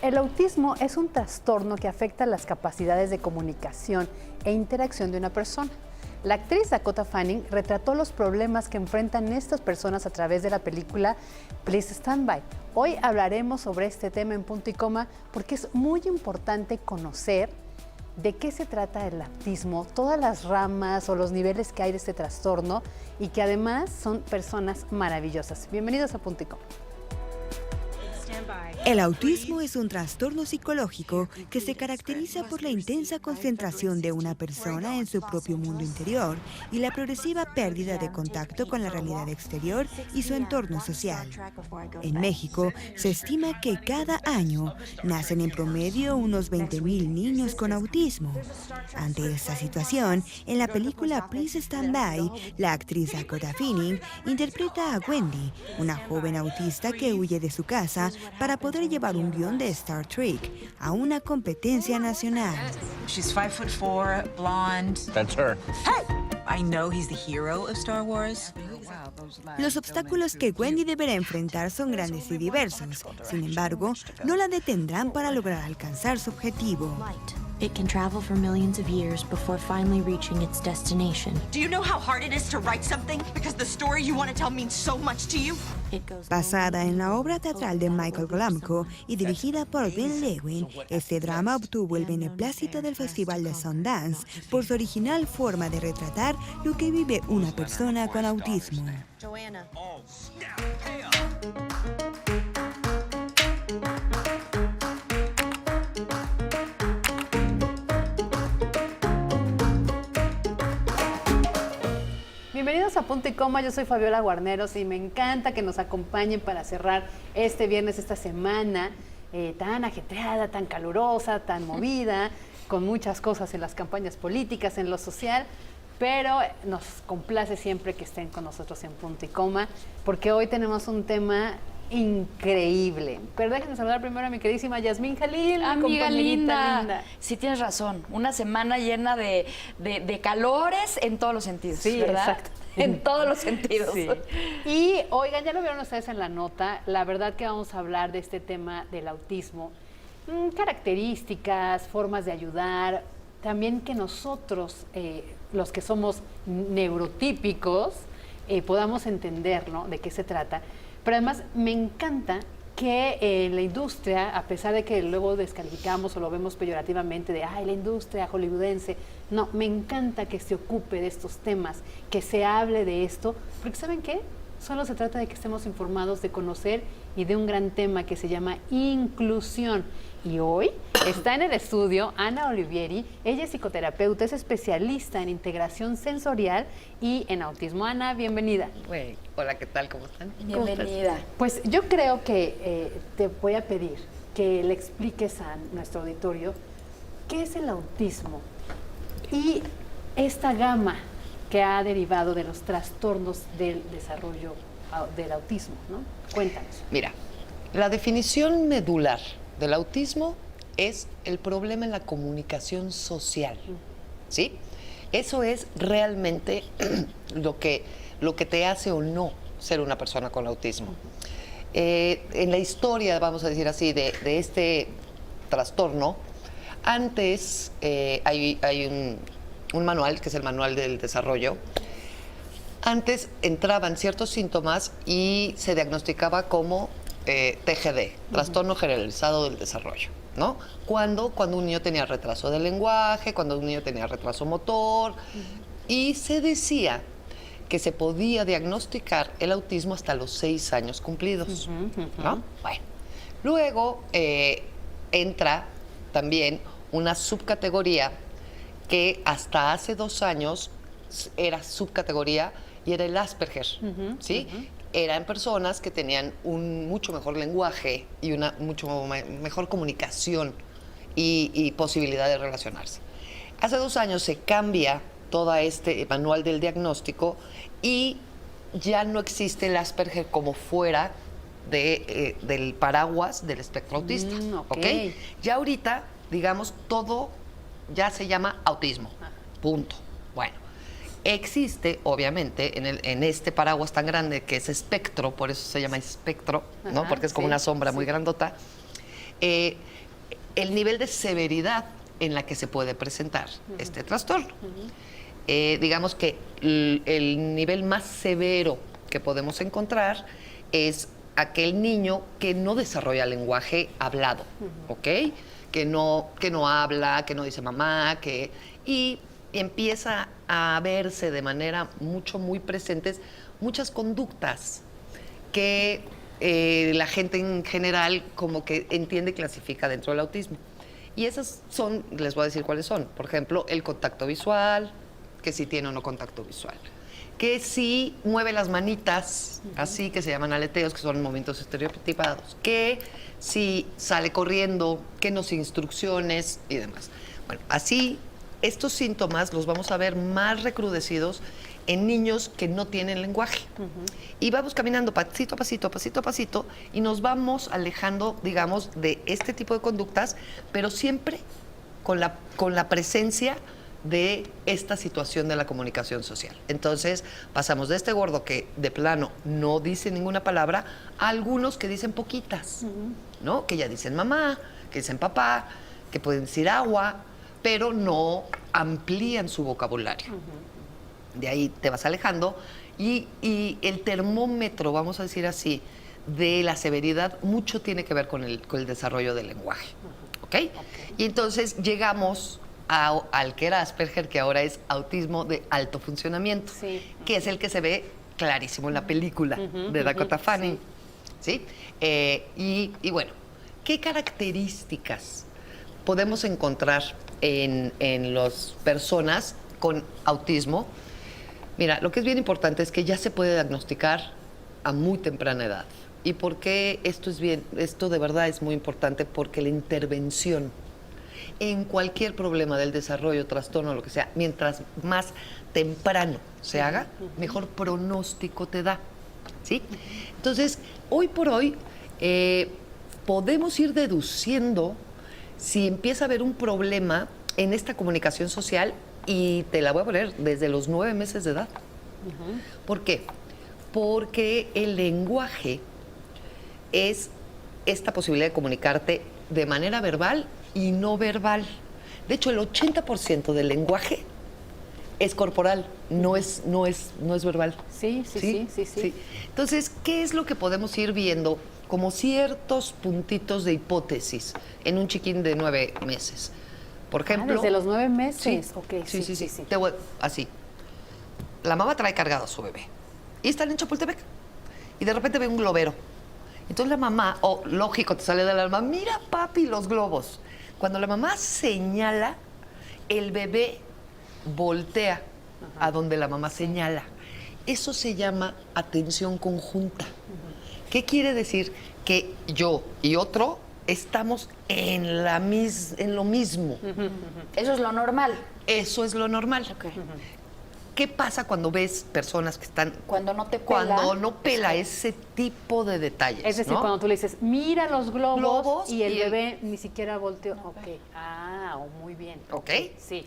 El autismo es un trastorno que afecta las capacidades de comunicación e interacción de una persona. La actriz Dakota Fanning retrató los problemas que enfrentan estas personas a través de la película Please Stand By. Hoy hablaremos sobre este tema en punto y coma porque es muy importante conocer de qué se trata el autismo, todas las ramas o los niveles que hay de este trastorno y que además son personas maravillosas. Bienvenidos a punto y coma. El autismo es un trastorno psicológico que se caracteriza por la intensa concentración de una persona en su propio mundo interior y la progresiva pérdida de contacto con la realidad exterior y su entorno social. En México, se estima que cada año nacen en promedio unos 20,000 niños con autismo. Ante esta situación, en la película Please Stand By, la actriz Dakota Fanning interpreta a Wendy, una joven autista que huye de su casa para poder llevar un guión de Star Trek a una competencia nacional. She's 5'4", blonde. That's her. Hey! I know he's the hero of Star Wars. Los obstáculos que Wendy deberá enfrentar son grandes y diversos. Sin embargo, no la detendrán para lograr alcanzar su objetivo. It can travel for millions of years before finally reaching its destination. Do you know how hard it is to write something? Because the story you want to tell means so much to you. Basada en la obra teatral de Michael Glamco y dirigida por Ben Lewin, este drama obtuvo el beneplácito del Festival de Sundance por su original forma de retratar lo que vive una persona con autismo. Joanna. Bienvenidos a Punto y Coma, yo soy Fabiola Guarneros y me encanta que nos acompañen para cerrar este viernes, esta semana tan ajetreada, tan calurosa, tan movida, con muchas cosas en las campañas políticas, en lo social, pero nos complace siempre que estén con nosotros en Punto y Coma, porque hoy tenemos un tema increíble. Pero déjenme saludar primero a mi queridísima Yasmín Jalil, mi amiga compañerita linda. Sí, tienes razón. Una semana llena de calores en todos los sentidos, Sí, ¿verdad? exacto. En todos los sentidos. Sí. Y oigan, ya lo vieron ustedes en la nota, la verdad que vamos a hablar de este tema del autismo, características, formas de ayudar, también que nosotros, los que somos neurotípicos, podamos entender, ¿no?, de qué se trata. Pero además me encanta que en la industria, a pesar de que luego descalificamos o lo vemos peyorativamente de la industria hollywoodense, no, me encanta que se ocupe de estos temas, que se hable de esto, porque ¿saben qué? Solo se trata de que estemos informados, de conocer y de un gran tema que se llama inclusión. Y hoy está en el estudio Ana Olivieri, ella es psicoterapeuta, es especialista en integración sensorial y en autismo. Ana, bienvenida. Hola, ¿qué tal? ¿Cómo están? Bienvenida. Pues yo creo que te voy a pedir que le expliques a nuestro auditorio qué es el autismo y esta gama que ha derivado de los trastornos del desarrollo del autismo, ¿no? Cuéntanos. Mira, la definición medular del autismo es el problema en la comunicación social, ¿sí? Eso es realmente lo que te hace o no ser una persona con autismo. En la historia, vamos a decir así, de este trastorno, antes hay un manual, que es el manual del desarrollo. Antes entraban ciertos síntomas y se diagnosticaba como TGD, trastorno generalizado del desarrollo, ¿no? Cuando un niño tenía retraso del lenguaje, cuando un niño tenía retraso motor, y se decía que se podía diagnosticar el autismo hasta los 6 años cumplidos, ¿no? Bueno, luego entra también una subcategoría que hasta hace 2 años era subcategoría y era el Asperger, ¿sí? Eran personas que tenían un mucho mejor lenguaje y una mucho mejor comunicación y posibilidad de relacionarse. Hace 2 años se cambia todo este manual del diagnóstico y ya no existe el Asperger como fuera del paraguas del espectro autista, ¿ok? Ya ahorita, digamos, todo ya se llama autismo, punto. Bueno, existe, obviamente, en este paraguas tan grande que es espectro, por eso se llama espectro, ¿no? Porque es como una sombra muy grandota. el nivel de severidad en la que se puede presentar este trastorno. Digamos que el nivel más severo que podemos encontrar es aquel niño que no desarrolla lenguaje hablado, ¿ok? Que no habla, que no dice mamá, y empieza a verse de manera muy presentes muchas conductas que la gente en general como que entiende y clasifica dentro del autismo. Y esas son, les voy a decir cuáles son. Por ejemplo, el contacto visual, que si tiene o no contacto visual. Que si mueve las manitas, así que se llaman aleteos, que son movimientos estereotipados. Que si sale corriendo, que no sigue instrucciones y demás. Bueno, así estos síntomas los vamos a ver más recrudecidos en niños que no tienen lenguaje. Y vamos caminando pasito a pasito, y nos vamos alejando, digamos, de este tipo de conductas, pero siempre con la presencia de esta situación de la comunicación social. Entonces, pasamos de este gordo que de plano no dice ninguna palabra a algunos que dicen poquitas, ¿no? Que ya dicen mamá, que dicen papá, que pueden decir agua, pero no amplían su vocabulario. De ahí te vas alejando y el termómetro, vamos a decir así, de la severidad mucho tiene que ver con el desarrollo del lenguaje. ¿Ok? Y entonces llegamos al que era Asperger, que ahora es autismo de alto funcionamiento, que es el que se ve clarísimo en la película de Dakota Fanning. ¿Sí? Y bueno, ¿qué características podemos encontrar en las personas con autismo? Mira, lo que es bien importante es que ya se puede diagnosticar a muy temprana edad. ¿Y por qué esto de verdad es muy importante? Porque la intervención en cualquier problema del desarrollo, trastorno, lo que sea, mientras más temprano se haga, mejor pronóstico te da, ¿sí? Entonces, hoy por hoy, podemos ir deduciendo si empieza a haber un problema en esta comunicación social, y te la voy a poner desde los 9 meses de edad. ¿Por qué? Porque el lenguaje es esta posibilidad de comunicarte de manera verbal y no verbal. De hecho, el 80% del lenguaje es corporal, no es verbal. Sí. Entonces, ¿qué es lo que podemos ir viendo como ciertos puntitos de hipótesis en un chiquín de 9 meses? Por ejemplo... desde los 9 meses. Sí, Okay, sí. Así. La mamá trae cargado a su bebé y están en Chapultepec y de repente ve un globero. Entonces la mamá, lógico, te sale del alma, mira papi los globos. Cuando la mamá señala, el bebé voltea a donde la mamá señala. Eso se llama atención conjunta. ¿Qué quiere decir? Que yo y otro estamos en lo mismo. Eso es lo normal. Eso es lo normal. ¿Qué pasa cuando ves personas que están... Cuando no te pela. Cuando no pela ese tipo de detalles, es decir, ¿no? cuando tú le dices, mira los globos y el y bebé ni siquiera volteó. Muy bien. ¿Ok? Sí.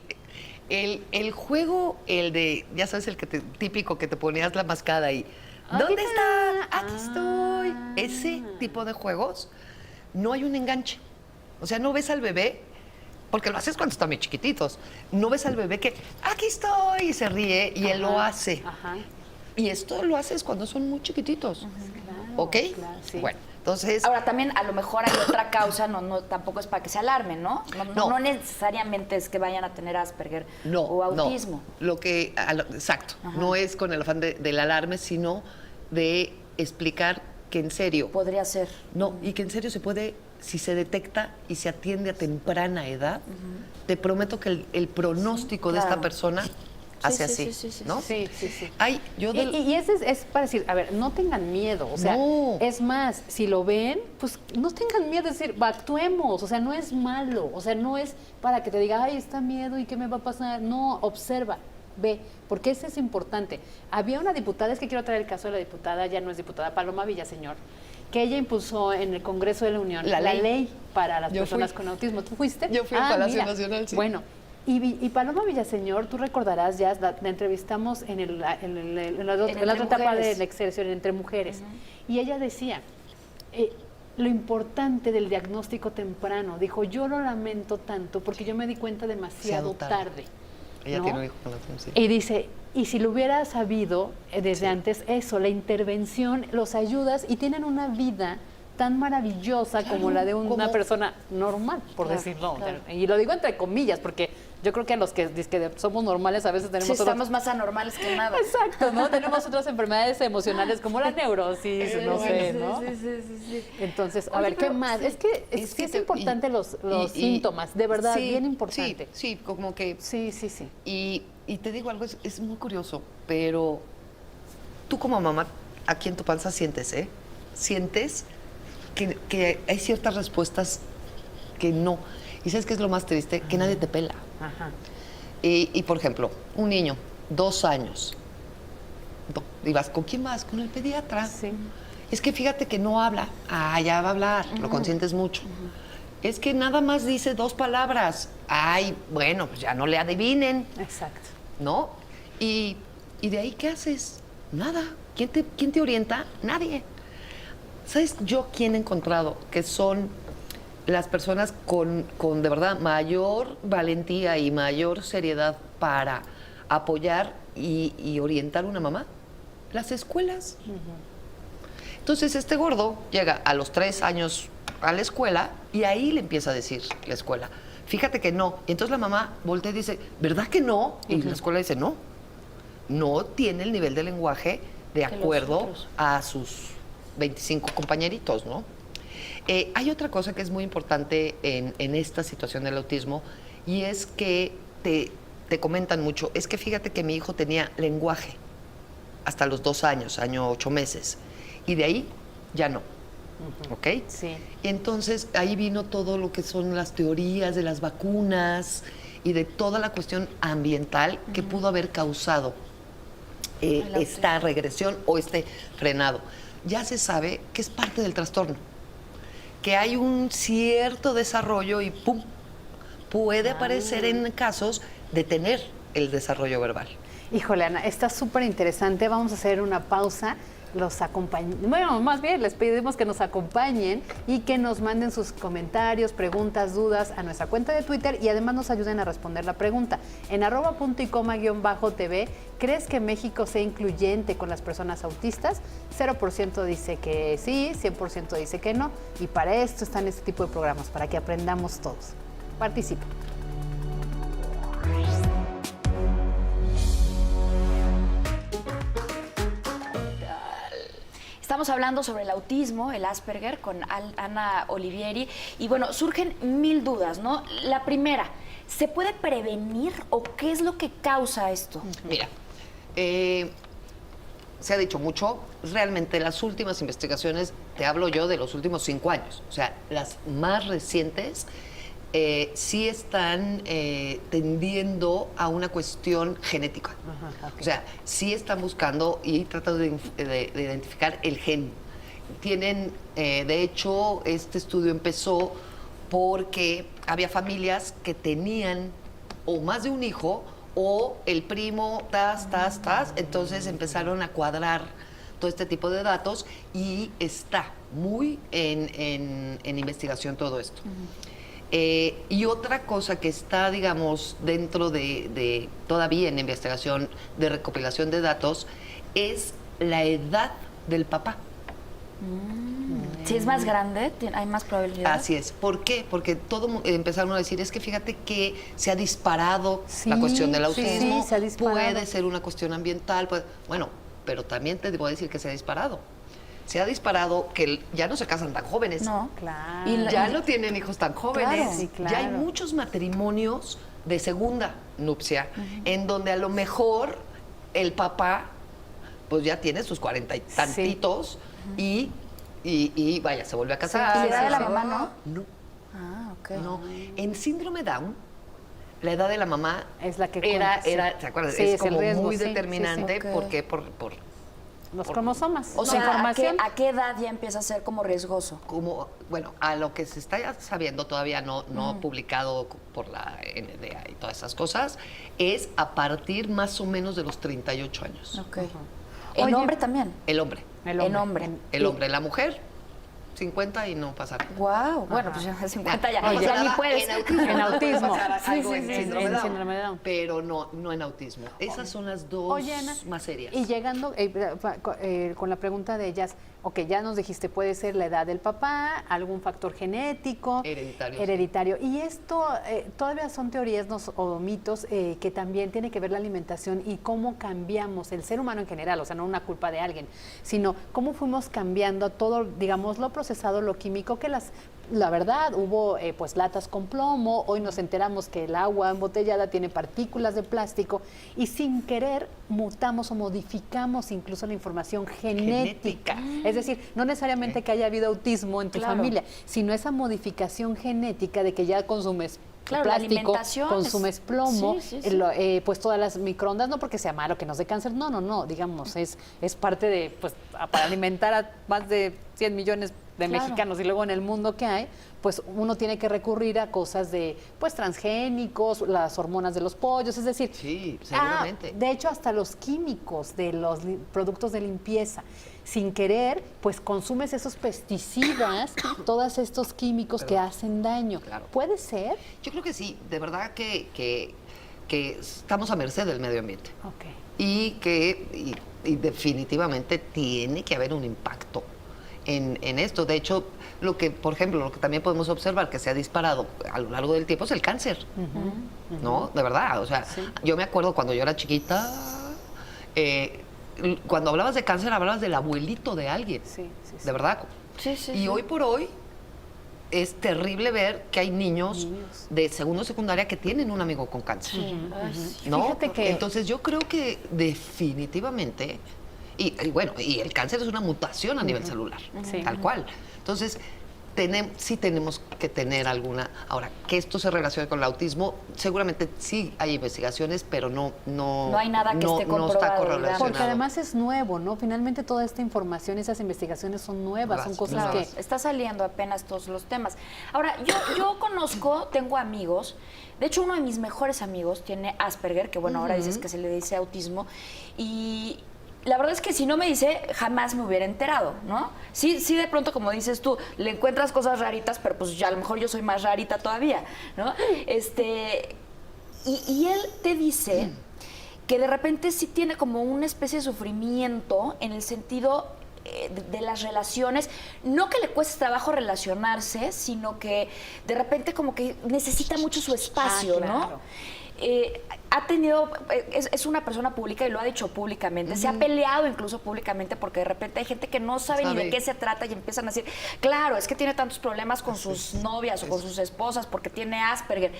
El juego, ya sabes, típico que te ponías la mascada y... ¿Dónde está? Aquí estoy. Ese tipo de juegos, no hay un enganche. O sea, no ves al bebé, porque lo haces cuando están muy chiquititos. No ves al bebé que, aquí estoy, y se ríe, y él lo hace. Y esto lo haces cuando son muy chiquititos. Claro, ¿Ok? Claro, sí. Bueno, entonces... Ahora, también a lo mejor hay otra causa, tampoco es para que se alarmen, ¿no? No necesariamente es que vayan a tener Asperger o autismo. No. Exacto. No es con el afán del alarme, sino de explicar que en serio... Podría ser. No, y que en serio se puede, si se detecta y se atiende a temprana edad, te prometo que el pronóstico de esta persona hace así, ¿no? Sí. Ay, y ese es para decir, a ver, no tengan miedo, o sea, es más, si lo ven, pues no tengan miedo, es decir, actuemos, o sea, no es malo, o sea, no es para que te diga, ay, está miedo y qué me va a pasar, no, observa, ve, porque eso es importante. Había una diputada, es que quiero traer el caso de la diputada, ya no es diputada, Paloma Villaseñor, que ella impulsó en el Congreso de la Unión la ley para las personas con autismo. ¿Tú fuiste? Yo fui al Palacio Nacional, sí. Bueno, y Paloma Villaseñor, tú recordarás, ya la entrevistamos en la otra etapa del Excelsior, Entre Mujeres, y ella decía, lo importante del diagnóstico temprano. Dijo, yo lo lamento tanto porque yo me di cuenta demasiado tarde. Ella ¿no? tiene un hijo con autismo, sí. Y dice, y si lo hubiera sabido desde antes, eso, la intervención, los ayudas y tienen una vida tan maravillosa como la de una persona normal, por decirlo. Y lo digo entre comillas, porque yo creo que a los que somos normales a veces tenemos... Sí, estamos más anormales que nada. Exacto, ¿no? Tenemos otras enfermedades emocionales como la neurosis, no sé, ¿no? Sí. Entonces, a ver, ¿qué más? Es que es importante los síntomas, de verdad, bien importante. Sí, como que... Sí. Y te digo algo, es muy curioso, pero tú como mamá, aquí en tu panza sientes, Sientes que hay ciertas respuestas que no. ¿Y sabes qué es lo más triste? Que nadie te pela. Ajá. Y por ejemplo, un niño, 2 años, y vas, ¿con quién vas? Con el pediatra. Sí. Es que fíjate que no habla. Ah, ya va a hablar, lo consientes mucho. Es que nada más dice 2 palabras. Ay, bueno, pues ya no le adivinen. Exacto. ¿No? Y de ahí, ¿qué haces? Nada. ¿Quién te orienta? Nadie. ¿Sabes yo quién he encontrado? Que son las personas con de verdad mayor valentía y mayor seriedad para apoyar y orientar a una mamá. Las escuelas. Entonces este gordo llega a los 3 años a la escuela y ahí le empieza a decir la escuela, fíjate que no. Y entonces la mamá voltea y dice, ¿verdad que no? Y la escuela dice, no tiene el nivel de lenguaje de acuerdo a sus 25 compañeritos, ¿no? Hay otra cosa que es muy importante en esta situación del autismo y es que te comentan mucho, es que fíjate que mi hijo tenía lenguaje hasta los 2 años, año 8 meses, y de ahí ya no. ¿Ok? Sí. Y entonces ahí vino todo lo que son las teorías de las vacunas y de toda la cuestión ambiental que pudo haber causado esta regresión o este frenado. Ya se sabe que es parte del trastorno, que hay un cierto desarrollo y ¡pum! Puede aparecer en casos de tener el desarrollo verbal. Híjole, Ana, está súper interesante. Vamos a hacer una pausa. Bueno, más bien les pedimos que nos acompañen y que nos manden sus comentarios, preguntas, dudas a nuestra cuenta de Twitter y además nos ayuden a responder la pregunta. En @puntoycoma_TV, ¿crees que México sea incluyente con las personas autistas? 0% dice que sí, 100% dice que no. Y para esto están este tipo de programas, para que aprendamos todos. Participen. Estamos hablando sobre el autismo, el Asperger, con Ana Olivieri. Y bueno, surgen 1000 dudas, ¿no? La primera, ¿se puede prevenir o qué es lo que causa esto? Mira, se ha dicho mucho, realmente las últimas investigaciones, te hablo yo de los últimos 5 años, o sea, las más recientes, sí están tendiendo a una cuestión genética. Ajá, okay. O sea, sí están buscando y tratando de identificar el gen. Tienen, de hecho, este estudio empezó porque había familias que tenían o más de un hijo o el primo, entonces empezaron a cuadrar todo este tipo de datos y está muy en investigación todo esto. Y otra cosa que está, digamos, dentro de todavía en investigación de recopilación de datos es la edad del papá. Si es más grande, hay más probabilidad. Así es. ¿Por qué? Porque empezaron a decir, es que fíjate que se ha disparado la cuestión del autismo. Sí, se ha disparado. Puede ser una cuestión ambiental. Bueno, pero también te debo decir que se ha disparado. Se ha disparado que ya no se casan tan jóvenes. No, claro. Y ya no tienen hijos tan jóvenes. Claro, sí, claro. Ya hay muchos matrimonios de segunda nupcia, en donde a lo mejor el papá pues ya tiene sus 40 y tantitos y vaya, se vuelve a casar. ¿Y la edad de la mamá no? No. Ah, ok. No. En síndrome Down, la edad de la mamá es la que era, cuenta, ¿se acuerdan? Sí, es como el riesgo, muy sí, determinante sí. porque por los cromosomas. O la sea, información. ¿a qué edad ya empieza a ser como riesgoso? como, bueno, a lo que se está sabiendo todavía no publicado por la NDA y todas esas cosas, es a partir más o menos de los 38 años. Ok. ¿El hombre también? El hombre. El hombre. El hombre. La mujer, 50 y no pasa nada. Wow, bueno, pues ya 50 ya, Oye, ya ni puedes. En autismo. puede pasar algo Sí, en sí, síndrome en Down, síndrome de Down. pero no en autismo. Esas son las dos Oye, Ana, más serias. y llegando con la pregunta de ellas, ok, ya nos dijiste, puede ser la edad del papá, algún factor genético, Hereditario. Y esto todavía son teorías o mitos que también tiene que ver la alimentación y cómo cambiamos el ser humano en general, o sea, no una culpa de alguien, sino cómo fuimos cambiando todo, digamos, lo procesado, lo químico, que la verdad, hubo pues latas con plomo, hoy nos enteramos que el agua embotellada tiene partículas de plástico y sin querer mutamos o modificamos incluso la información genética. Es decir, no necesariamente que haya habido autismo en tu familia, sino esa modificación genética de que ya consumes Claro, la plástico, alimentación consumes plomo, sí, sí. pues todas las microondas, no porque sea malo, que nos dé cáncer, no, digamos, es parte de, pues, para alimentar a más de 100 millones de mexicanos y luego en el mundo que hay, pues uno tiene que recurrir a cosas de, pues, transgénicos, las hormonas de los pollos, es decir... Sí, seguramente. de hecho, hasta los químicos de los productos de limpieza. Sin querer, pues consumes esos pesticidas, todos estos químicos que hacen daño. Claro. ¿Puede ser? Yo creo que sí, de verdad que estamos a merced del medio ambiente. Ok. Y definitivamente tiene que haber un impacto en esto. De hecho, por ejemplo, lo que también podemos observar que se ha disparado a lo largo del tiempo es el cáncer. ¿No? De verdad. O sea, yo me acuerdo cuando yo era chiquita, cuando hablabas de cáncer, hablabas del abuelito de alguien. Sí. De verdad. Y hoy por hoy es terrible ver que hay niños de segundo secundaria que tienen un amigo con cáncer. ¿No? Fíjate que... Entonces yo creo que definitivamente, y el cáncer es una mutación a nivel celular, tal cual. Entonces, sí tenemos que tener alguna... Ahora, que esto se relacione con el autismo, seguramente sí hay investigaciones, pero no hay nada que esté comprobado, no está correlacionado. Porque además es nuevo, ¿no? Finalmente toda esta información, esas investigaciones son nuevas, son cosas que... Está saliendo apenas todos los temas. Ahora, yo tengo amigos, de hecho uno de mis mejores amigos tiene Asperger, que bueno, ahora dices que se le dice autismo, y... La verdad es que si no me dice, jamás me hubiera enterado, ¿no? Sí, de pronto, como dices tú, le encuentras cosas raritas, pero pues ya a lo mejor yo soy más rarita todavía, ¿no? Y él te dice que de repente sí tiene como una especie de sufrimiento en el sentido de las relaciones, no que le cueste trabajo relacionarse, sino que de repente como que necesita mucho su espacio, ¿no? Ha tenido, es una persona pública y lo ha dicho públicamente, se ha peleado incluso públicamente porque de repente hay gente que no sabe ni de qué se trata y empiezan a decir, claro, es que tiene tantos problemas con sus novias o con sus esposas porque tiene Asperger.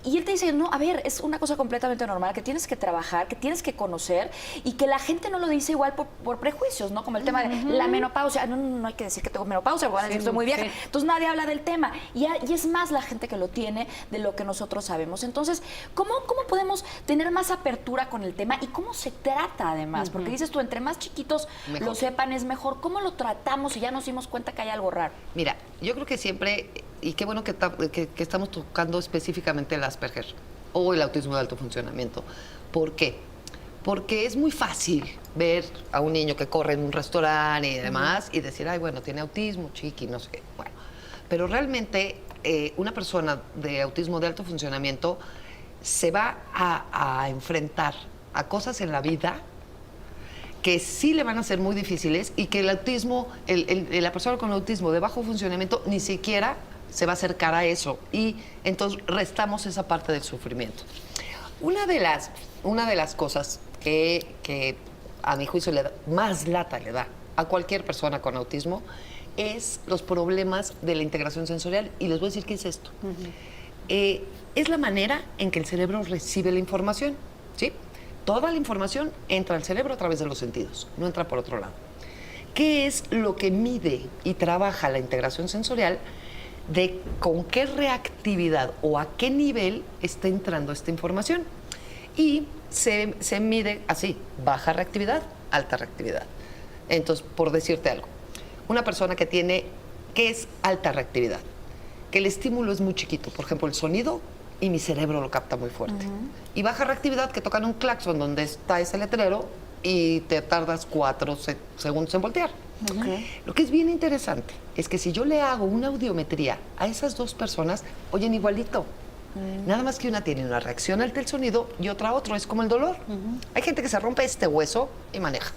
Y él te dice, no, a ver, es una cosa completamente normal, que tienes que trabajar, que tienes que conocer y que la gente no lo dice igual por prejuicios, ¿no? Como el tema de la menopausia, no hay que decir que tengo menopausia, porque van a decir que estoy muy vieja. Entonces nadie habla del tema y es más la gente que lo tiene de lo que nosotros sabemos. Entonces, ¿cómo podemos tener más apertura con el tema y cómo se trata además? Porque dices tú, entre más chiquitos lo sepan es mejor. ¿Cómo lo tratamos si ya nos dimos cuenta que hay algo raro? Mira, yo creo que siempre, y qué bueno que estamos tocando específicamente el Asperger o el autismo de alto funcionamiento. ¿Por qué? Porque es muy fácil ver a un niño que corre en un restaurante y demás y decir, ay, bueno, tiene autismo, chiqui, no sé qué. Bueno, pero realmente una persona de autismo de alto funcionamiento se va a enfrentar a cosas en la vida que sí le van a ser muy difíciles y que el autismo, la persona con autismo de bajo funcionamiento ni siquiera se va a acercar a eso y entonces restamos esa parte del sufrimiento. Una de las cosas que a mi juicio más lata le da a cualquier persona con autismo es los problemas de la integración sensorial y les voy a decir qué es esto. Es la manera en que el cerebro recibe la información, ¿sí? Toda la información entra al cerebro a través de los sentidos, no entra por otro lado. ¿Qué es lo que mide y trabaja la integración sensorial de con qué reactividad o a qué nivel está entrando esta información? Y se mide así, baja reactividad, alta reactividad. Entonces, por decirte algo, una persona ¿qué es alta reactividad? Que el estímulo es muy chiquito, por ejemplo, el sonido, y mi cerebro lo capta muy fuerte. Y baja reactividad, que tocan un claxon donde está ese letrero y te tardas 4 segundos en voltear. Lo que es bien interesante es que si yo le hago una audiometría a esas dos personas, oyen igualito. Nada más que una tiene una reacción ante el sonido y otra otro. Es como el dolor. Hay gente que se rompe este hueso y maneja.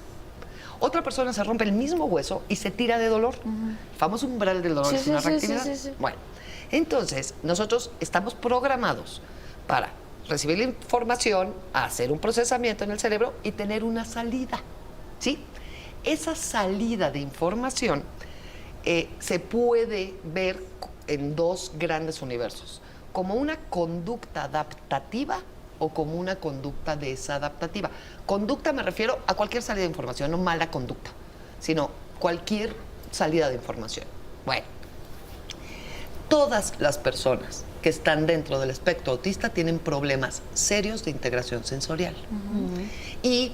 Otra persona se rompe el mismo hueso y se tira de dolor. El famoso umbral del dolor es una reactividad. Bueno, entonces nosotros estamos programados para recibir la información, hacer un procesamiento en el cerebro y tener una salida, ¿sí? Esa salida de información se puede ver en dos grandes universos, como una conducta adaptativa o como una conducta desadaptativa. Conducta me refiero a cualquier salida de información, no mala conducta, sino cualquier salida de información. Bueno, todas las personas que están dentro del espectro autista tienen problemas serios de integración sensorial. ¿Y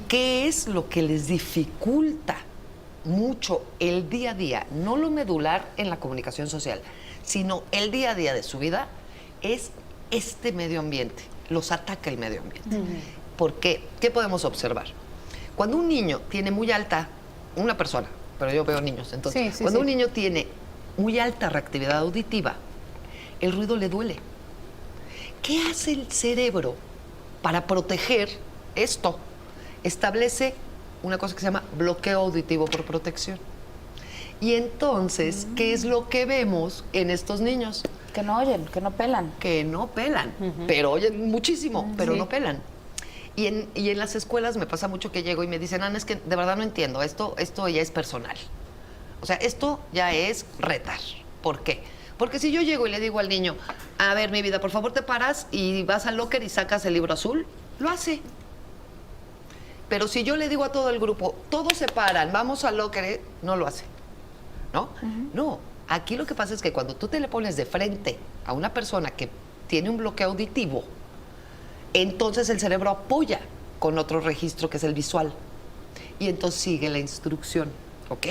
qué es lo que les dificulta mucho el día a día? No lo medular en la comunicación social, sino el día a día de su vida, es este medio ambiente. Los ataca el medio ambiente. ¿Por qué? ¿Qué podemos observar? Cuando un niño tiene muy alta, una persona, pero yo veo niños, entonces, cuando un niño tiene muy alta reactividad auditiva, el ruido le duele. ¿Qué hace el cerebro para proteger esto? Establece una cosa que se llama bloqueo auditivo por protección. Y entonces, ¿qué es lo que vemos en estos niños? Que no oyen, que no pelan. Que no pelan, pero oyen muchísimo, pero no pelan. Y en las escuelas me pasa mucho que llego y me dicen, Ana, es que de verdad no entiendo, esto ya es personal. O sea, esto ya es retar. ¿Por qué? Porque si yo llego y le digo al niño, a ver, mi vida, por favor te paras y vas al locker y sacas el libro azul, lo hace. Pero si yo le digo a todo el grupo, todos se paran, vamos al locker, no lo hace. ¿No? No, aquí lo que pasa es que cuando tú te le pones de frente a una persona que tiene un bloqueo auditivo, entonces el cerebro apoya con otro registro que es el visual. Y entonces sigue la instrucción, ¿ok?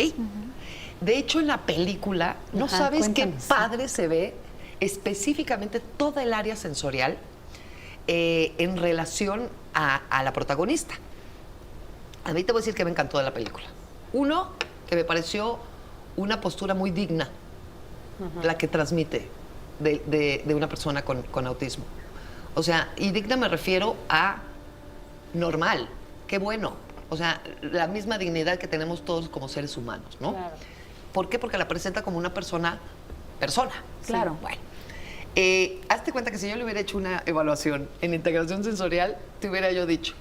De hecho, en la película, no sabes qué padre se ve específicamente toda el área sensorial en relación a la protagonista. A mí te voy a decir que me encantó de la película. Uno, que me pareció una postura muy digna, la que transmite de una persona con autismo. O sea, y digna me refiero a normal, qué bueno. O sea, la misma dignidad que tenemos todos como seres humanos, ¿no? Claro. ¿Por qué? Porque la presenta como una persona. Claro. Bueno, hazte cuenta que si yo le hubiera hecho una evaluación en integración sensorial, te hubiera yo dicho,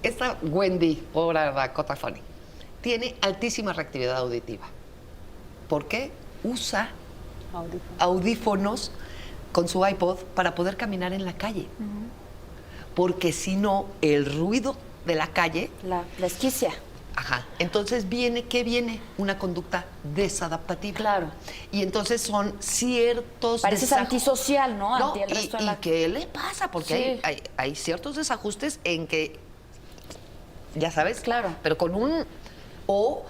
esta Wendy, ahora Dakota Fanning, tiene altísima reactividad auditiva. ¿Por qué? Usa audífonos con su iPod para poder caminar en la calle. Porque si no, el ruido de la calle... La esquicia. Ajá. Entonces ¿qué viene? Una conducta desadaptativa. Claro. Y entonces son ciertos... Pareces antisocial, ¿no? No, Ante el resto de la... ¿Y qué le pasa? Porque hay ciertos desajustes en que, ya sabes, Claro. pero con un... O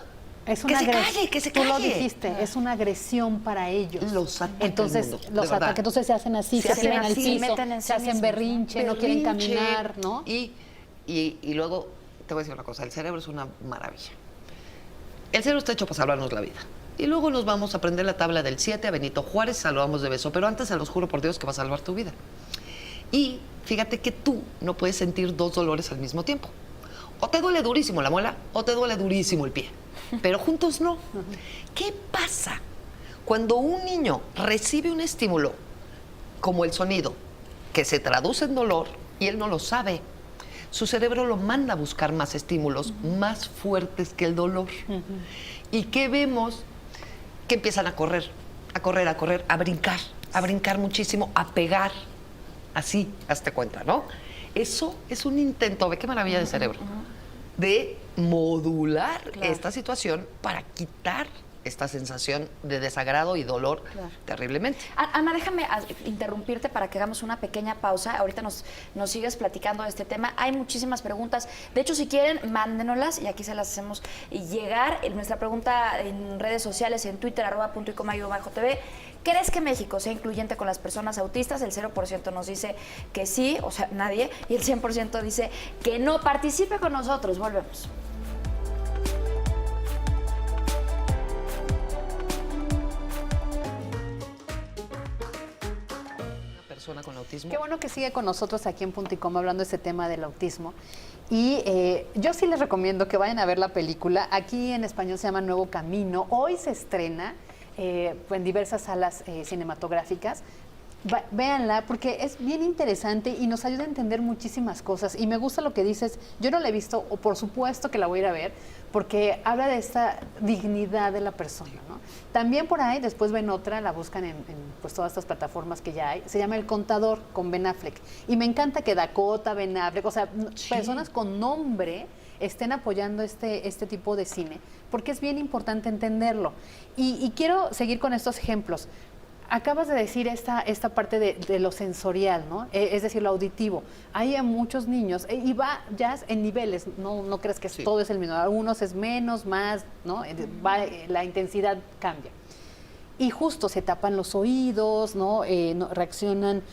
Es que una se calle, que se Tú lo calle. dijiste, es una agresión para ellos. Los ataca Entonces, el mundo, de los verdad. ataca. Entonces se hacen así, Se se hacen tiran al así, piso, meten en se sí hacen mismos, berrinche, no quieren caminar, ¿no? Y luego, te voy a decir una cosa, el cerebro es una maravilla. El cerebro está hecho para salvarnos la vida. Y luego nos vamos a aprender la tabla del 7 a Benito Juárez, saludamos de beso. Pero antes se los juro por Dios que va a salvar tu vida. Y fíjate que tú no puedes sentir dos dolores al mismo tiempo. O te duele durísimo la muela o te duele durísimo el pie. Pero juntos no. ¿Qué pasa cuando un niño recibe un estímulo como el sonido que se traduce en dolor y él no lo sabe? Su cerebro lo manda a buscar más estímulos más fuertes que el dolor. ¿Y qué vemos? Que empiezan a correr, a brincar muchísimo, a pegar. Así, hazte cuenta, ¿no? Eso es un intento, ve qué maravilla de cerebro, de modular esta situación para quitar esta sensación de desagrado y dolor terriblemente. Ana, déjame interrumpirte para que hagamos una pequeña pausa. Ahorita nos sigues platicando de este tema. Hay muchísimas preguntas. De hecho, si quieren, mándenoslas y aquí se las hacemos llegar. Nuestra pregunta en redes sociales, en Twitter, @puntoycoma_tv. ¿Crees que México sea incluyente con las personas autistas? El 0% nos dice que sí, o sea, nadie. Y el 100% dice que no. Participe con nosotros. Volvemos. persona con autismo. Qué bueno que sigue con nosotros aquí en Punto y Coma hablando de este tema del autismo. Y yo sí les recomiendo que vayan a ver la película. Aquí en español se llama Nuevo Camino. Hoy se estrena en diversas salas cinematográficas. Véanla porque es bien interesante y nos ayuda a entender muchísimas cosas. Y me gusta lo que dices. Yo no la he visto, o por supuesto que la voy a ir a ver, porque habla de esta dignidad de la persona, ¿no? También por ahí, después ven otra, la buscan en pues todas estas plataformas que ya hay. Se llama El Contador, con Ben Affleck. Y me encanta que Dakota, Ben Affleck, o sea, personas con nombre estén apoyando este tipo de cine, porque es bien importante entenderlo. Y quiero seguir con estos ejemplos. Acabas de decir esta parte de lo sensorial, ¿no? Es decir, lo auditivo. Hay muchos niños, y va ya en niveles, no crees que todo es el mismo. Algunos es menos, más, ¿no? La intensidad cambia. Y justo se tapan los oídos, ¿no? Reaccionan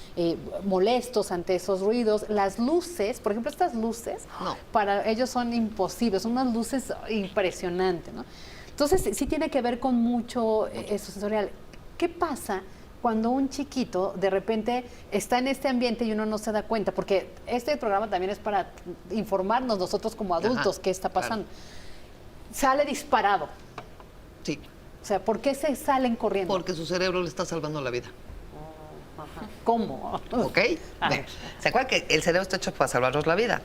molestos ante esos ruidos. Las luces, por ejemplo, estas luces, para ellos son imposibles, son unas luces impresionantes, ¿no? Entonces, sí tiene que ver con mucho eso sensorial. ¿Qué pasa cuando un chiquito de repente está en este ambiente y uno no se da cuenta? Porque este programa también es para informarnos nosotros como adultos qué está pasando. Claro. Sale disparado. Sí. O sea, ¿por qué se salen corriendo? Porque su cerebro le está salvando la vida. ¿Cómo? ¿Ok? ¿Se acuerdan que el cerebro está hecho para salvarnos la vida?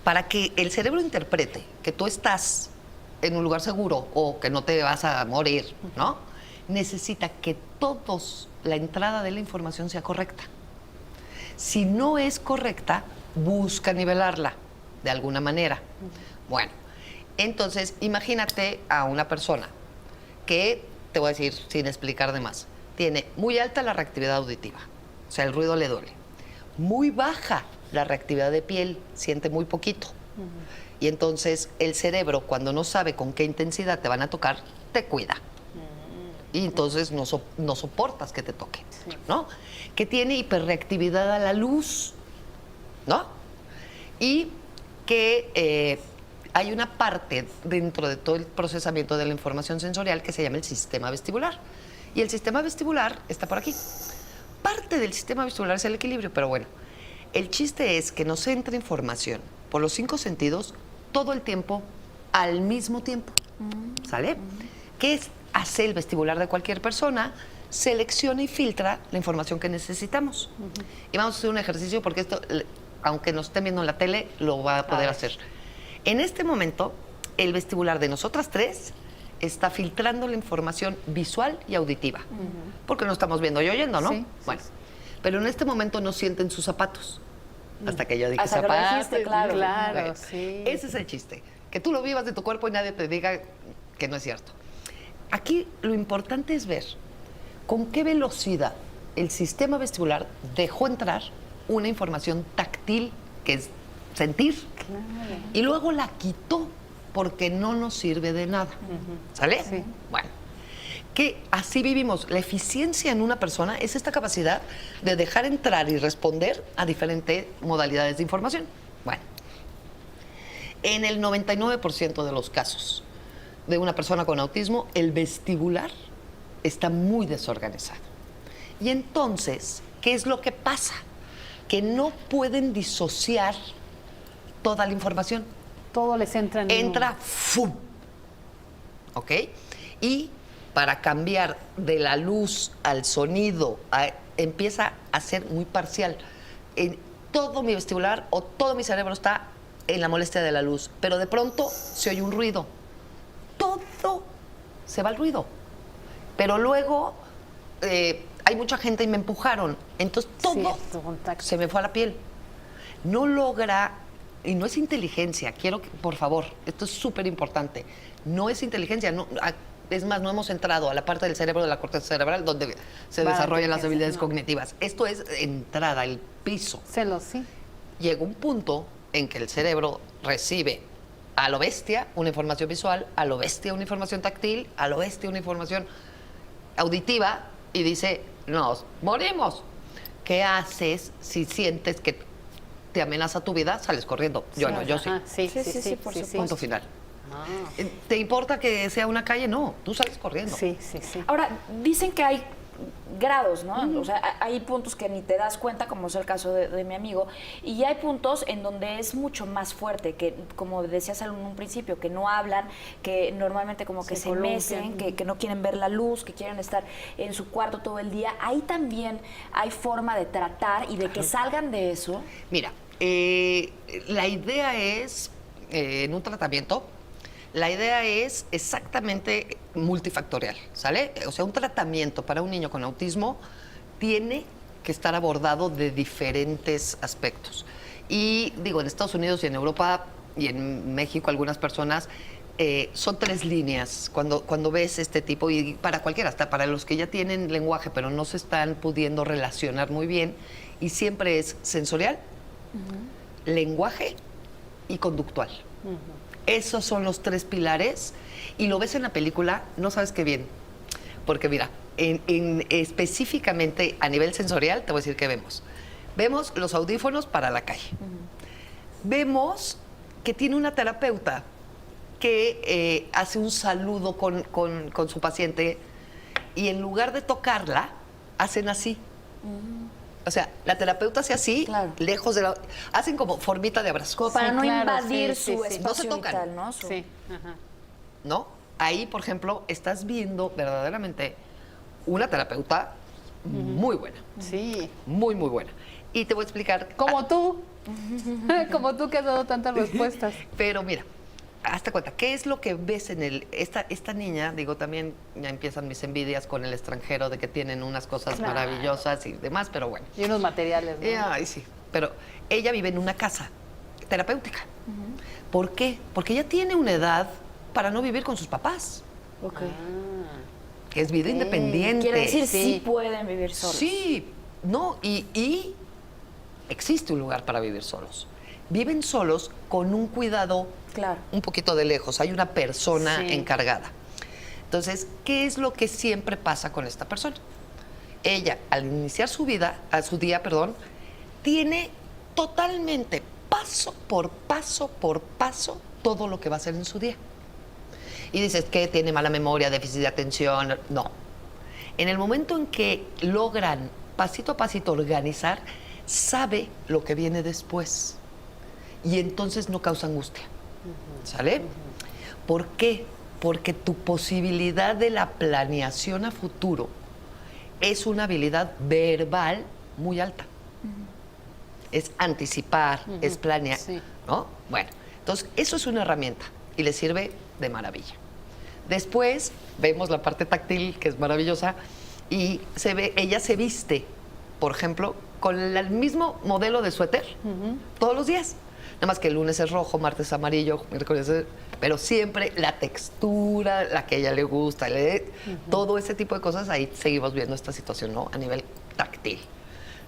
Para que el cerebro interprete que tú estás en un lugar seguro o que no te vas a morir, ¿no? Necesita que la entrada de la información sea correcta. Si no es correcta, busca nivelarla de alguna manera. Bueno, entonces imagínate a una persona que, te voy a decir sin explicar de más, tiene muy alta la reactividad auditiva, o sea, el ruido le duele. Muy baja la reactividad de piel, siente muy poquito. Y entonces el cerebro, cuando no sabe con qué intensidad te van a tocar, te cuida. Y entonces no soportas que te toquen, ¿no? Que tiene hiperreactividad a la luz, ¿no? Y que hay una parte dentro de todo el procesamiento de la información sensorial que se llama el sistema vestibular. Y el sistema vestibular está por aquí. Parte del sistema vestibular es el equilibrio, pero bueno, el chiste es que nos entra información por los 5 sentidos todo el tiempo, al mismo tiempo, ¿sale? ¿Qué hace el vestibular de cualquier persona? Selecciona y filtra la información que necesitamos. Y vamos a hacer un ejercicio porque esto, aunque nos estén viendo en la tele, lo va a poder hacer. En este momento, el vestibular de nosotras tres está filtrando la información visual y auditiva. Porque no estamos viendo y oyendo, ¿no? Sí, bueno, pero en este momento no sienten sus zapatos. Hasta que yo dije Hasta que lo zapatos. dijiste, claro. Claro, sí. Ese es el chiste. Que tú lo vivas de tu cuerpo y nadie te diga que no es cierto. Aquí lo importante es ver con qué velocidad el sistema vestibular dejó entrar una información táctil, que es sentir, y luego la quitó porque no nos sirve de nada. ¿Sale? Sí. Bueno, que así vivimos. La eficiencia en una persona es esta capacidad de dejar entrar y responder a diferentes modalidades de información. Bueno, en el 99% de los casos de una persona con autismo, el vestibular está muy desorganizado. Y entonces, ¿qué es lo que pasa? Que no pueden disociar toda la información. Todo les entra en Entra, ¡fum! ¿Ok? Y para cambiar de la luz al sonido, empieza a ser muy parcial. Todo mi vestibular o todo mi cerebro está en la molestia de la luz, pero de pronto se oye un ruido. Todo se va al ruido. Pero luego hay mucha gente y me empujaron. Entonces todo se me fue a la piel. No logra, y no es inteligencia, quiero que, por favor, esto es súper importante. No es inteligencia, no, es más, no hemos entrado a la parte del cerebro de la corteza cerebral donde se desarrollan las habilidades cognitivas. Esto es entrada, el piso. Sí. Llega un punto en que el cerebro recibe a lo bestia una información visual, a lo bestia una información táctil, a lo bestia una información auditiva y dice, nos morimos. ¿Qué haces si sientes que te amenaza tu vida? Sales corriendo. Yo no, yo sí. Sí, por supuesto. Punto final. ¿Te importa que sea una calle? No, tú sales corriendo. Sí. Ahora, dicen que hay grados, ¿no? O sea, hay puntos que ni te das cuenta, como es el caso de mi amigo, y hay puntos en donde es mucho más fuerte, que como decías en un principio, que no hablan, que normalmente como que se mecen, que no quieren ver la luz, que quieren estar en su cuarto todo el día. Ahí también hay forma de tratar y de que salgan de eso. Mira, la idea es, en un tratamiento, la idea es exactamente multifactorial, ¿sale? O sea, un tratamiento para un niño con autismo tiene que estar abordado de diferentes aspectos. Y digo, en Estados Unidos y en Europa y en México algunas personas son 3 líneas cuando ves este tipo, y para cualquiera, hasta para los que ya tienen lenguaje pero no se están pudiendo relacionar muy bien, y siempre es sensorial, lenguaje y conductual. Esos son los 3 pilares, y lo ves en la película, no sabes qué bien. Porque mira, específicamente a nivel sensorial, te voy a decir qué vemos. Vemos los audífonos para la calle. Vemos que tiene una terapeuta que hace un saludo con su paciente, y en lugar de tocarla, hacen así. O sea, la terapeuta hace así, lejos de la... Hacen como formita de abrazo. Como para no invadir sí, su sí, sí. espacio No se tocan. vital, ¿no? Sí, ajá. ¿No? Ahí, por ejemplo, estás viendo verdaderamente una terapeuta muy buena. Sí. Muy, muy buena. Y te voy a explicar... Como tú. Como tú que has dado tantas respuestas. Pero mira, hazte cuenta, ¿qué es lo que ves en esta niña? Digo, también ya empiezan mis envidias con el extranjero de que tienen unas cosas maravillosas y demás, pero bueno. Y unos materiales, ¿no? Ay, sí. Pero ella vive en una casa terapéutica. ¿Por qué? Porque ella tiene una edad para no vivir con sus papás. Ok. Que es vida independiente. Quiere decir, sí Sí. pueden vivir solos. Sí, no, y existe un lugar para vivir solos. Viven solos con un cuidado Claro. un poquito de lejos. Hay una persona Sí. encargada. Entonces, ¿qué es lo que siempre pasa con esta persona? Ella, al iniciar su vida, su día, tiene totalmente paso por paso todo lo que va a hacer en su día. Y dices que tiene mala memoria, déficit de atención. No. En el momento en que logran pasito a pasito organizar, sabe lo que viene después. Y entonces no causa angustia. ¿Sale? ¿Por qué? Porque tu posibilidad de la planeación a futuro es una habilidad verbal muy alta. Es anticipar, es planear, Sí. ¿no? Bueno, entonces eso es una herramienta y le sirve de maravilla. Después vemos la parte táctil, que es maravillosa, y ella se viste, por ejemplo, con el mismo modelo de suéter todos los días. Nada más que el lunes es rojo, martes amarillo, miércoles pero siempre la textura, la que a ella le gusta, todo ese tipo de cosas, ahí seguimos viendo esta situación, ¿no? A nivel táctil.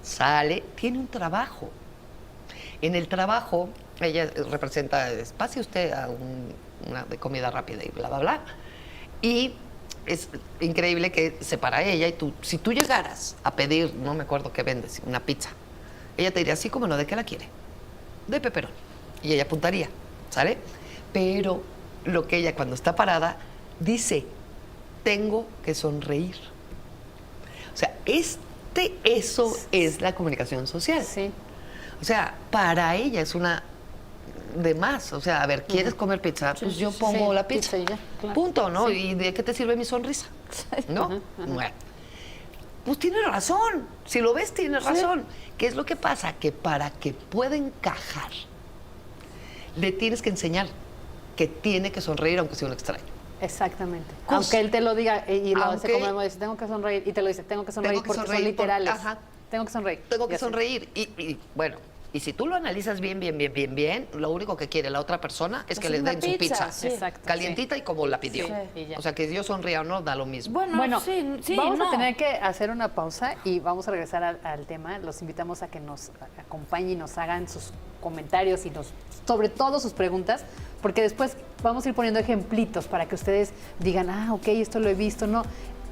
Sale, tiene un trabajo. En el trabajo, ella representa, pase usted a una de comida rápida y bla, bla, bla. Y es increíble que se para ella y si tú llegaras a pedir, no me acuerdo qué vendes, una pizza, ella te diría, así como no, ¿de qué la quiere? De pepperoni. Y ella apuntaría, ¿sale? Pero lo que ella cuando está parada dice, tengo que sonreír. O sea, eso es la comunicación social. Sí. O sea, para ella es una de más. O sea, a ver, ¿quieres comer pizza? Pues yo pongo sí, la pizza. pizza y ya, claro. Punto, ¿no? Sí. ¿Y de qué te sirve mi sonrisa? ¿No? Bueno. Pues tiene razón. Si lo ves, tiene razón. ¿Qué es lo que pasa? Que para que pueda encajar, le tienes que enseñar que tiene que sonreír aunque sea un extraño. Exactamente. Aunque él te lo diga y lo hace como emo, dice, tengo que sonreír, y te lo dice, tengo que sonreír porque son literales. Ajá. Tengo que sonreír. Tengo que Y así. sonreír. Y bueno, y si tú lo analizas bien, lo único que quiere la otra persona es que le una den su pizza, pizza. sí. Exacto, Calientita y como la pidió. Sí, y ya. O sea, que yo sonría o no, da lo mismo. Bueno, sí, vamos no. a tener que hacer una pausa y vamos a regresar al tema. Los invitamos a que nos acompañen y nos hagan sus comentarios y sobre todo sus preguntas, porque después vamos a ir poniendo ejemplitos para que ustedes digan, ok, esto lo he visto, no.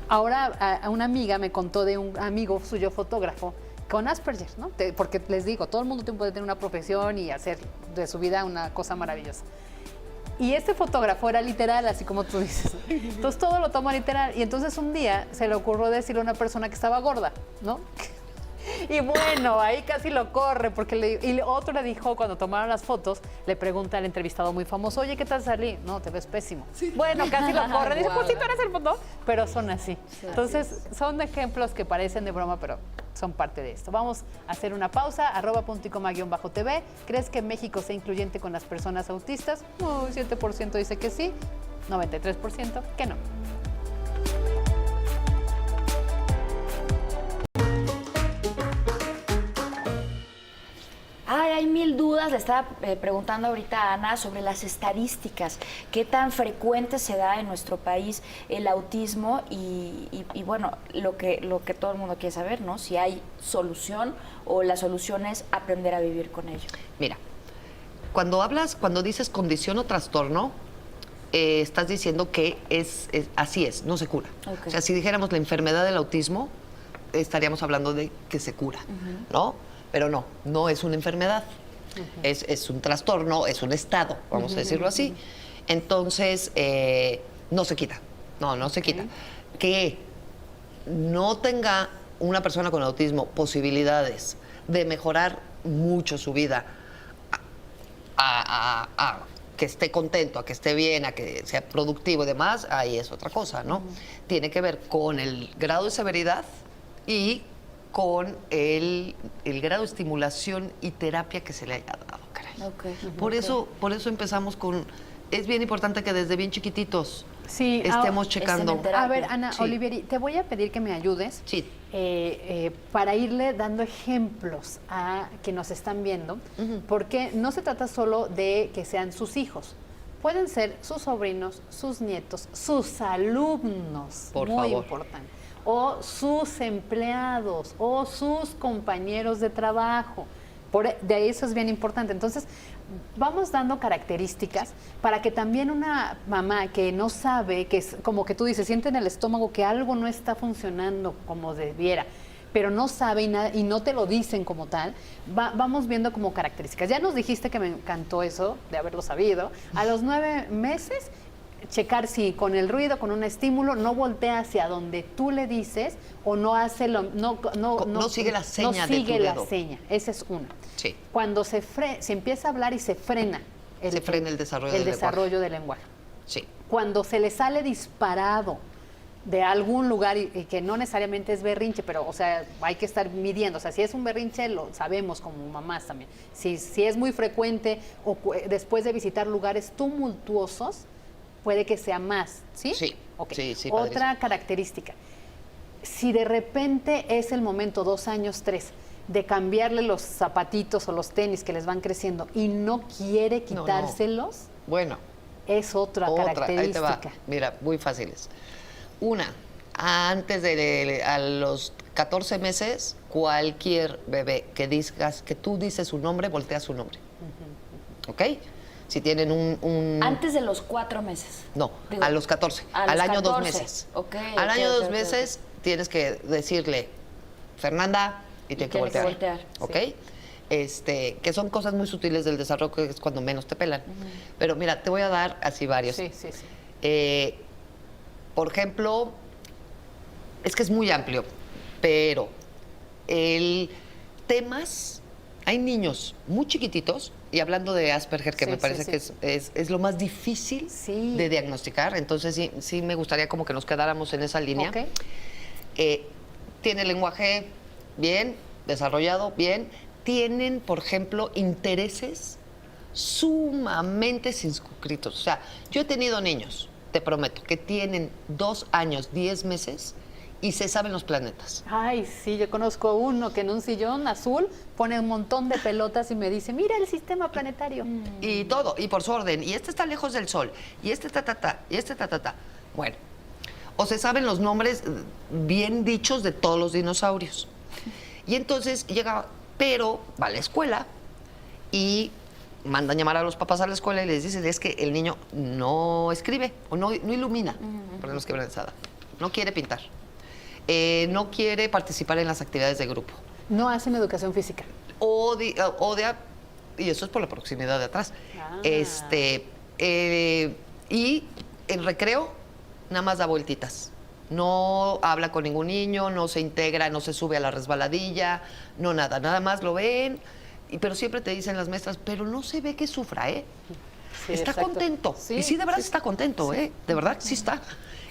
Ahora a una amiga me contó de un amigo suyo fotógrafo con Asperger, ¿no? Porque les digo, todo el mundo puede tener una profesión y hacer de su vida una cosa maravillosa. Y este fotógrafo era literal, así como tú dices. Entonces todo lo toma literal. Y entonces un día se le ocurrió decirle a una persona que estaba gorda, ¿no? Y bueno, ahí casi lo corre, porque otro le dijo, cuando tomaron las fotos, le pregunta al entrevistado muy famoso, oye, ¿qué tal salí? No, te ves pésimo. Sí. Bueno, casi lo corre. Dice, pues sí, tú eres el foto, pero son así. Sí, entonces, son ejemplos que parecen de broma, pero son parte de esto. Vamos a hacer una pausa, @puntoycoma_tv. ¿Crees que México sea incluyente con las personas autistas? 7% dice que sí, 93% que no. Ay, hay mil dudas. Le estaba preguntando ahorita a Ana sobre las estadísticas. ¿Qué tan frecuente se da en nuestro país el autismo? Y bueno, lo que todo el mundo quiere saber, ¿no? Si hay solución o la solución es aprender a vivir con ello. Mira, cuando dices condición o trastorno, estás diciendo que así es, no se cura. Okay. O sea, si dijéramos la enfermedad del autismo, estaríamos hablando de que se cura, ¿no? Pero no es una enfermedad, es un trastorno, es un estado, vamos a decirlo así. Entonces, no se quita, no se quita. Que no tenga una persona con autismo posibilidades de mejorar mucho su vida, a que esté contento, a que esté bien, a que sea productivo y demás, ahí es otra cosa, ¿no? Tiene que ver con el grado de severidad y con el grado de estimulación y terapia que se le haya dado, caray. Por eso empezamos con... Es bien importante que desde bien chiquititos estemos checando. A ver, Ana Olivieri, te voy a pedir que me ayudes para irle dando ejemplos a que nos están viendo, porque no se trata solo de que sean sus hijos. Pueden ser sus sobrinos, sus nietos, sus alumnos. Por muy favor. Importante. O sus empleados, o sus compañeros de trabajo. De eso es bien importante. Entonces, vamos dando características para que también una mamá que no sabe, que es como que tú dices, siente en el estómago que algo no está funcionando como debiera, pero no sabe y no te lo dicen como tal, vamos viendo como características. Ya nos dijiste que me encantó eso, de haberlo sabido. A los 9 meses... checar si con el ruido, con un estímulo, no voltea hacia donde tú le dices o no hace no sigue la seña no sigue de tu la dedo. seña. Esa es una. Sí. Cuando se empieza a hablar y se frena el desarrollo del lenguaje. Sí. Cuando se le sale disparado de algún lugar y que no necesariamente es berrinche, pero o sea, hay que estar midiendo. O sea, si es un berrinche, lo sabemos como mamás también. Si es muy frecuente o después de visitar lugares tumultuosos, puede que sea más, ¿sí? Sí. Okay. Sí, otra característica. Si de repente es el momento, 2 años, 3, de cambiarle los zapatitos o los tenis que les van creciendo y no quiere quitárselos, bueno, es otra característica. Ahí te va. Mira, muy fáciles. Una, antes a los 14 meses, cualquier bebé que tú dices su nombre, voltea su nombre. ¿Ok? Si tienen un... Antes de los 4 meses. No, a los 14. Al año 2 meses. Al año 2 meses tienes que decirle, Fernanda, y tienes que voltear. ¿Ok? Sí. Que son cosas muy sutiles del desarrollo, que es cuando menos te pelan. Pero mira, te voy a dar así varios. Sí. Por ejemplo, es que es muy amplio, pero temas... Hay niños muy chiquititos, y hablando de Asperger, que me parece que es lo más difícil de diagnosticar, entonces sí me gustaría como que nos quedáramos en esa línea. Okay. Tiene el lenguaje bien, desarrollado bien, tienen, por ejemplo, intereses sumamente circunscritos. O sea, yo he tenido niños, te prometo, que tienen 2 años, 10 meses, y se saben los planetas. Ay, sí, yo conozco uno que en un sillón azul pone un montón de pelotas y me dice, mira el sistema planetario. Y todo, y por su orden. Y este está lejos del Sol, y este y este Bueno, o se saben los nombres bien dichos de todos los dinosaurios. Y entonces llega, pero va a la escuela y mandan llamar a los papás a la escuela y les dicen, es que el niño no escribe o no ilumina, perdón, que no quiere pintar. No quiere participar en las actividades de grupo. No hacen educación física. Odia, y eso es por la proximidad de atrás. Y en recreo, nada más da vueltitas. No habla con ningún niño, no se integra, no se sube a la resbaladilla, no nada. Nada más lo ven, pero siempre te dicen las maestras, pero no se ve que sufra, ¿eh? Sí, está exacto. contento. Sí, y sí, de verdad sí. está contento, ¿eh? De verdad, sí está.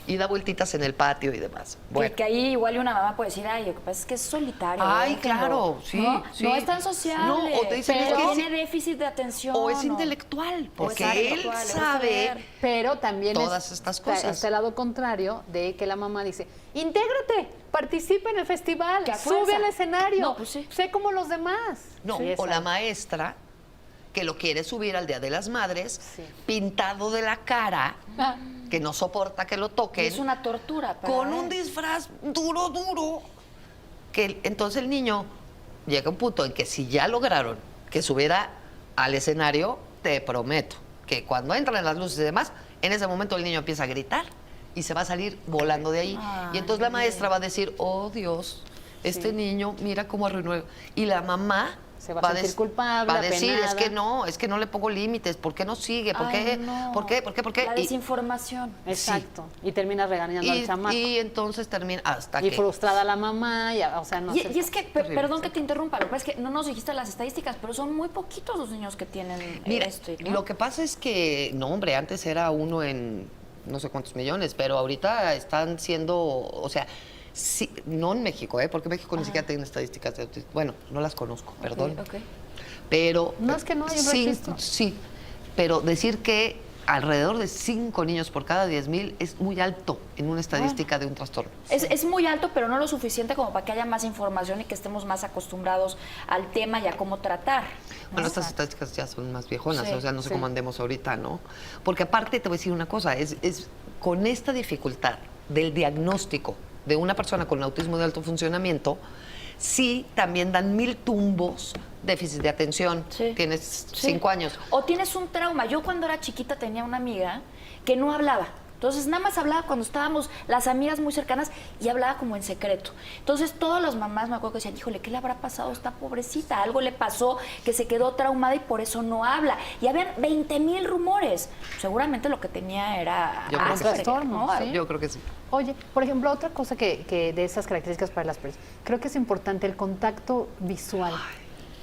Y da vueltitas en el patio y demás. Bueno. Que ahí igual una mamá puede decir, ay, lo que pasa es que es solitario. Ay, déjenlo". claro, sí, No, sí. no es tan sociable. No, o te dicen, pero es que tiene déficit de atención. O es intelectual, porque él intelectual, le gusta sabe ver. Pero también todas estas cosas. está el lado contrario de que la mamá dice, intégrate, participa en el festival, Que a sube fuerza. al escenario, No, pues sí. sé como los demás. No, Sí, o la exacto. maestra que lo quiere subir al Día de las Madres, Sí. pintado de la cara, Ah, que no soporta que lo Y toquen, es una tortura. para con él. un disfraz duro, que entonces el niño llega a un punto en que si ya lograron que subiera al escenario, te prometo que cuando entran las luces y demás, en ese momento el niño empieza a gritar y se va a salir volando de ahí. Y entonces la maestra va a decir, oh Dios, este Sí. niño, mira cómo arruinó. Y la mamá Se va a sentir des- culpable, va a decir, apenada. es que no le pongo límites, ¿por qué no sigue? ¿Por Ay, qué? no. ¿Por qué? ¿Por qué? ¿Por qué? La Y- desinformación. exacto. Y termina regañando al chamaco. y entonces termina hasta Y que... frustrada la mamá, o sea, no sé. Y es que, Terrible, perdón sí. que te interrumpa, lo que pasa es que no nos dijiste las estadísticas, pero son muy poquitos los niños que tienen Mira, esto. ¿no? lo que pasa es que, no, hombre, antes era uno en no sé cuántos millones, pero ahorita están siendo, o sea, sí, no en México, porque México ni siquiera tiene estadísticas de autismo. Bueno, no las conozco, perdón. Ok. Pero... No, es que no hay un sí, registro. sí, pero decir que alrededor de 5 niños por cada 10,000 es muy alto en una estadística de un trastorno. Es muy alto, pero no lo suficiente como para que haya más información y que estemos más acostumbrados al tema y a cómo tratar. Bueno, estas estadísticas ya son más viejonas, Sí, o sea, no sé sí. cómo andemos ahorita, ¿no? Porque aparte te voy a decir una cosa, es con esta dificultad del diagnóstico de una persona con autismo de alto funcionamiento, sí también dan 1000 tumbos, déficit de atención, Sí. tienes Sí. 5 años. O tienes un trauma. Yo cuando era chiquita tenía una amiga que no hablaba. Entonces nada más hablaba cuando estábamos las amigas muy cercanas y hablaba como en secreto. Entonces todas las mamás me acuerdo que decían, híjole, ¿qué le habrá pasado a esta pobrecita? Algo le pasó que se quedó traumada y por eso no habla. Y habían 20,000 rumores. Seguramente lo que tenía era Yo creo que sí. Trastorno, ¿no? sí. Yo creo que sí. Oye, por ejemplo, otra cosa que de esas características para las personas, creo que es importante el contacto visual.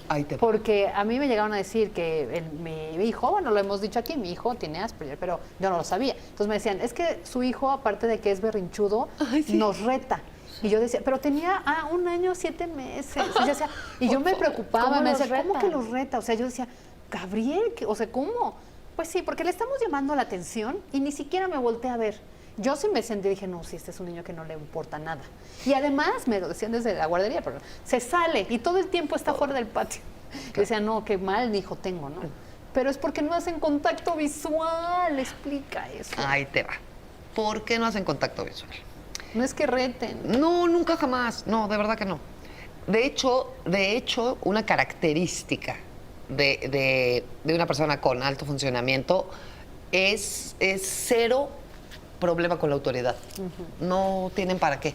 Ahí te va. Porque a mí me llegaron a decir que mi hijo, bueno, lo hemos dicho aquí, mi hijo tiene Asperger, pero yo no lo sabía. Entonces me decían, es que su hijo, aparte de que es berrinchudo, nos reta. Y yo decía, pero tenía 1 año, 7 meses. Y yo, decía, y yo me preocupaba, ¿Cómo me los decía, ¿cómo que retan? los reta? O sea, yo decía, Gabriel, o sea, ¿cómo? Pues sí, porque le estamos llamando la atención y ni siquiera me volteé a ver. Yo sí me senté y dije, no, si este es un niño que no le importa nada. Y además, me lo decían desde la guardería, pero se sale y todo el tiempo está fuera del patio. Y decía, no, qué mal hijo tengo, ¿no? Pero es porque no hacen contacto visual, explica eso. Ahí te va. ¿Por qué no hacen contacto visual? No es que reten. No, nunca jamás. No, de verdad que no. De hecho, una característica de una persona con alto funcionamiento es cero problema con la autoridad. No tienen para qué.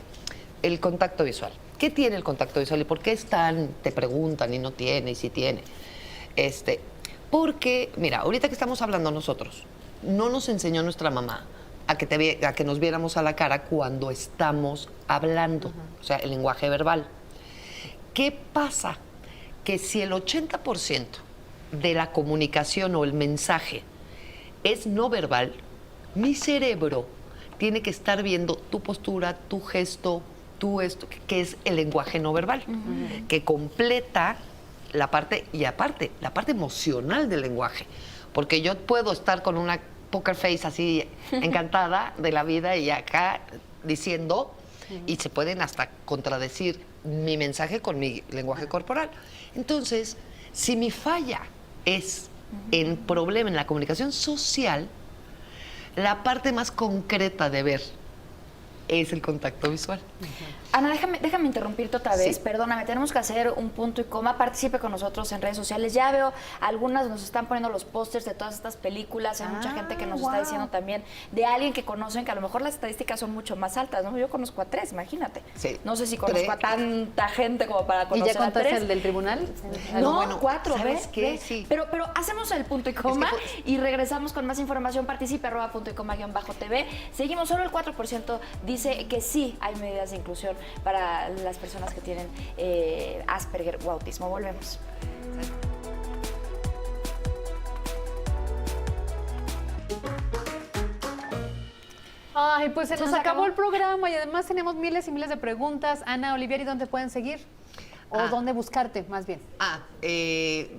El contacto visual. ¿Qué tiene el contacto visual y por qué te preguntan y no tiene y si tiene? Porque, mira, ahorita que estamos hablando nosotros, no nos enseñó nuestra mamá a que nos viéramos a la cara cuando estamos hablando, o sea, el lenguaje verbal. ¿Qué pasa? Que si el 80% de la comunicación o el mensaje es no verbal, mi cerebro tiene que estar viendo tu postura, tu gesto, esto, que es el lenguaje no verbal, que completa la parte, y aparte, la parte emocional del lenguaje. Porque yo puedo estar con una poker face así encantada de la vida y acá diciendo, y se pueden hasta contradecir mi mensaje con mi lenguaje corporal. Entonces, si mi falla es en problema en la comunicación social, la parte más concreta de ver es el contacto visual. Ana, déjame interrumpirte otra vez. Sí. Perdóname, tenemos que hacer un punto y coma. Participe con nosotros en redes sociales. Ya veo, algunas nos están poniendo los pósters de todas estas películas. Hay mucha gente que nos está diciendo también de alguien que conocen, que a lo mejor las estadísticas son mucho más altas, ¿no? Yo conozco a 3, imagínate. Sí. No sé si conozco a tanta gente como para ¿Y conocer ya contaste a 3. el del tribunal? No, bueno, 4, ¿sabes ¿ves? qué? ¿Ves? Sí. Pero hacemos el punto y coma y regresamos con más información. Participe @punto y coma_TV. Seguimos, solo el 4% dice que sí hay medidas de inclusión para las personas que tienen Asperger o autismo. Volvemos. Ay, pues se ¿Se nos nos acabó acabó? el programa y además tenemos miles y miles de preguntas. Ana, Olivieri, ¿dónde pueden seguir? ¿O dónde buscarte, más bien?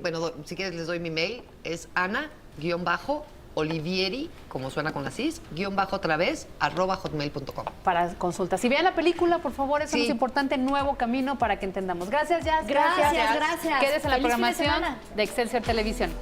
Bueno, si quieres les doy mi mail. Es Ana-Olivieri, como suena con las is, _otra vez, @hotmail.com. Para consultas. Si vean la película, por favor, eso Sí. es importante, Nuevo Camino, para que entendamos. Gracias, Jazz. Gracias. Quédese en la Feliz fin de programación semana. de Excelsior Televisión.